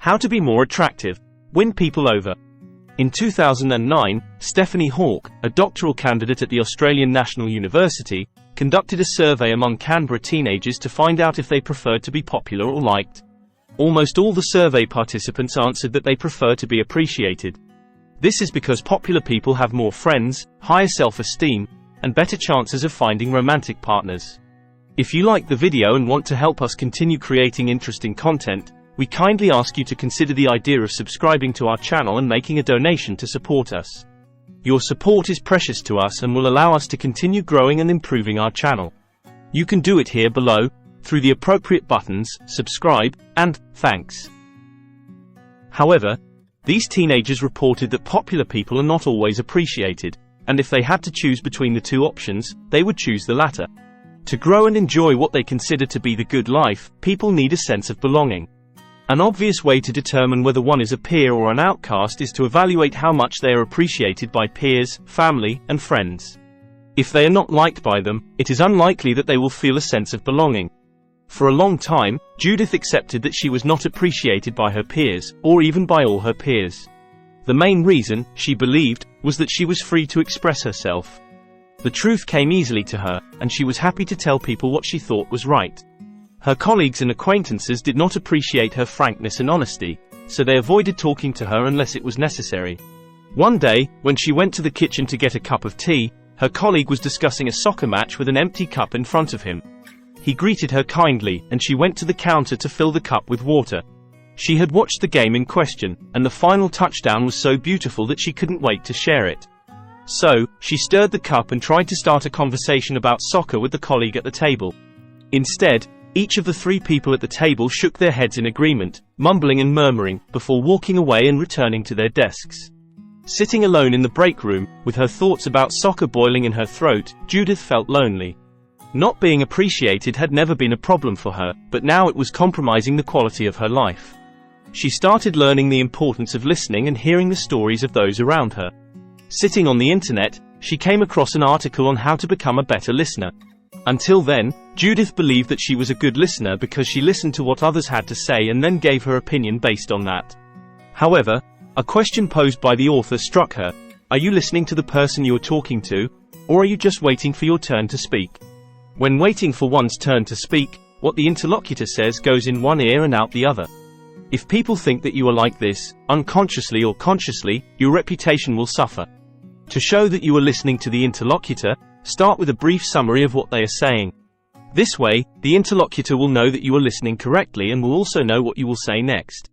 How to be more attractive. Win people over. In 2009, Stephanie Hawke, a doctoral candidate at the Australian National University, conducted a survey among Canberra teenagers to find out if they preferred to be popular or liked. Almost all the survey participants answered that they prefer to be appreciated. This is because popular people have more friends, higher self-esteem, and better chances of finding romantic partners. If you like the video and want to help us continue creating interesting content, we kindly ask you to consider the idea of subscribing to our channel and making a donation to support us. Your support is precious to us and will allow us to continue growing and improving our channel. You can do it here below, through the appropriate buttons, subscribe, and thanks. However, these teenagers reported that popular people are not always appreciated, and if they had to choose between the two options, they would choose the latter. To grow and enjoy what they consider to be the good life, people need a sense of belonging. An obvious way to determine whether one is a peer or an outcast is to evaluate how much they are appreciated by peers, family, and friends. If they are not liked by them, it is unlikely that they will feel a sense of belonging. For a long time, Judith accepted that she was not appreciated by her peers, or even by all her peers. The main reason, she believed, was that she was free to express herself. The truth came easily to her, and she was happy to tell people what she thought was right. Her colleagues and acquaintances did not appreciate her frankness and honesty, so they avoided talking to her unless it was necessary. One day, when she went to the kitchen to get a cup of tea, her colleague was discussing a soccer match with an empty cup in front of him. He greeted her kindly, and she went to the counter to fill the cup with water. She had watched the game in question, and the final touchdown was so beautiful that she couldn't wait to share it. So, she stirred the cup and tried to start a conversation about soccer with the colleague at the table. Instead, each of the three people at the table shook their heads in agreement, mumbling and murmuring, before walking away and returning to their desks. Sitting alone in the break room, with her thoughts about soccer boiling in her throat, Judith felt lonely. Not being appreciated had never been a problem for her, but now it was compromising the quality of her life. She started learning the importance of listening and hearing the stories of those around her. Sitting on the internet, she came across an article on how to become a better listener. Until then, Judith believed that she was a good listener because she listened to what others had to say and then gave her opinion based on that. However, a question posed by the author struck her. Are you listening to the person you are talking to, or are you just waiting for your turn to speak? When waiting for one's turn to speak, what the interlocutor says goes in one ear and out the other. If people think that you are like this, unconsciously or consciously, your reputation will suffer. To show that you are listening to the interlocutor, start with a brief summary of what they are saying. This way, the interlocutor will know that you are listening correctly and will also know what you will say next.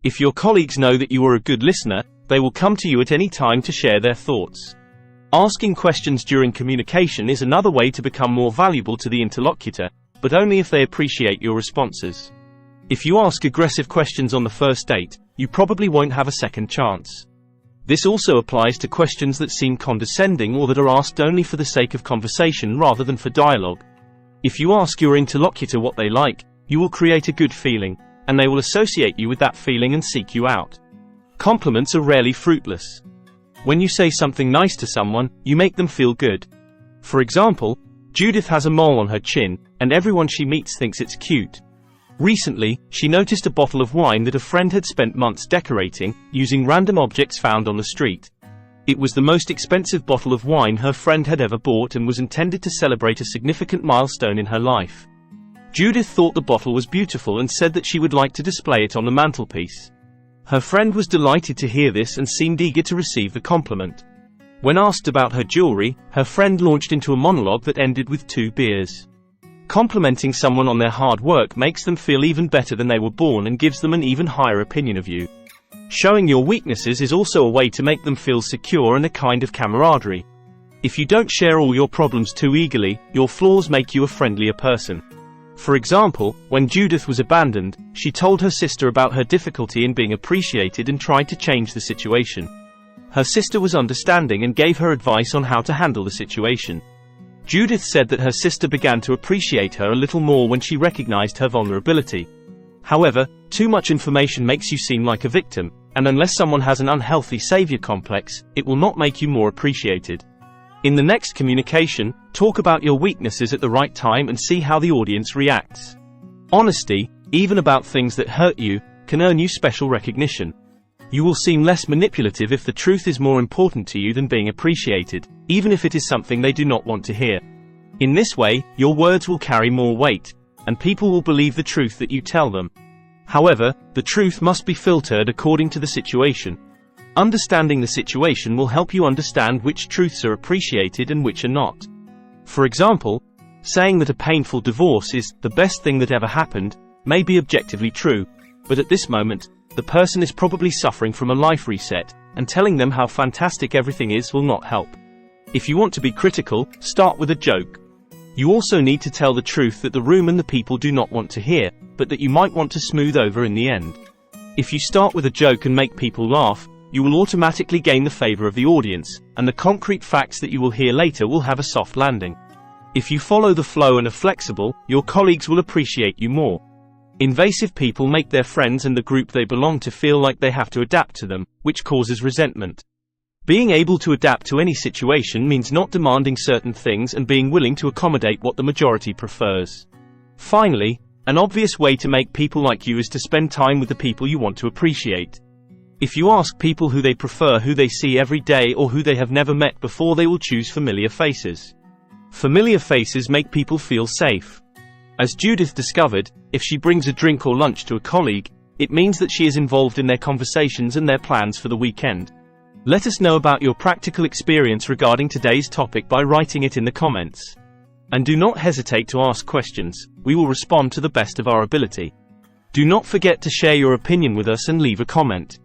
If your colleagues know that you are a good listener, they will come to you at any time to share their thoughts. Asking questions during communication is another way to become more valuable to the interlocutor, but only if they appreciate your responses. If you ask aggressive questions on the first date, you probably won't have a second chance. This also applies to questions that seem condescending or that are asked only for the sake of conversation rather than for dialogue. If you ask your interlocutor what they like, you will create a good feeling, and they will associate you with that feeling and seek you out. Compliments are rarely fruitless. When you say something nice to someone, you make them feel good. For example, Judith has a mole on her chin, and everyone she meets thinks it's cute. Recently, she noticed a bottle of wine that a friend had spent months decorating, using random objects found on the street. It was the most expensive bottle of wine her friend had ever bought and was intended to celebrate a significant milestone in her life. Judith thought the bottle was beautiful and said that she would like to display it on the mantelpiece. Her friend was delighted to hear this and seemed eager to receive the compliment. When asked about her jewelry, her friend launched into a monologue that ended with 2 beers. Complimenting someone on their hard work makes them feel even better than they were born and gives them an even higher opinion of you. Showing your weaknesses is also a way to make them feel secure and a kind of camaraderie. If you don't share all your problems too eagerly, your flaws make you a friendlier person. For example, when Judith was abandoned, she told her sister about her difficulty in being appreciated and tried to change the situation. Her sister was understanding and gave her advice on how to handle the situation. Judith said that her sister began to appreciate her a little more when she recognized her vulnerability. However, too much information makes you seem like a victim, and unless someone has an unhealthy savior complex, it will not make you more appreciated. In the next communication, talk about your weaknesses at the right time and see how the audience reacts. Honesty, even about things that hurt you, can earn you special recognition. You will seem less manipulative if the truth is more important to you than being appreciated, even if it is something they do not want to hear. In this way, your words will carry more weight, and people will believe the truth that you tell them. However, the truth must be filtered according to the situation. Understanding the situation will help you understand which truths are appreciated and which are not. For example, saying that a painful divorce is the best thing that ever happened may be objectively true, but at this moment, the person is probably suffering from a life reset, and telling them how fantastic everything is will not help. If you want to be critical, start with a joke. You also need to tell the truth that the room and the people do not want to hear, but that you might want to smooth over in the end. If you start with a joke and make people laugh, you will automatically gain the favor of the audience, and the concrete facts that you will hear later will have a soft landing. If you follow the flow and are flexible, your colleagues will appreciate you more. Invasive people make their friends and the group they belong to feel like they have to adapt to them, which causes resentment. Being able to adapt to any situation means not demanding certain things and being willing to accommodate what the majority prefers. Finally, an obvious way to make people like you is to spend time with the people you want to appreciate. If you ask people who they prefer, who they see every day, or who they have never met before, they will choose familiar faces. Familiar faces make people feel safe. As Judith discovered, if she brings a drink or lunch to a colleague, it means that she is involved in their conversations and their plans for the weekend. Let us know about your practical experience regarding today's topic by writing it in the comments. And do not hesitate to ask questions. We will respond to the best of our ability. Do not forget to share your opinion with us and leave a comment.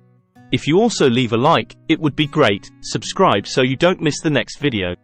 If you also leave a like, it would be great. Subscribe so you don't miss the next video.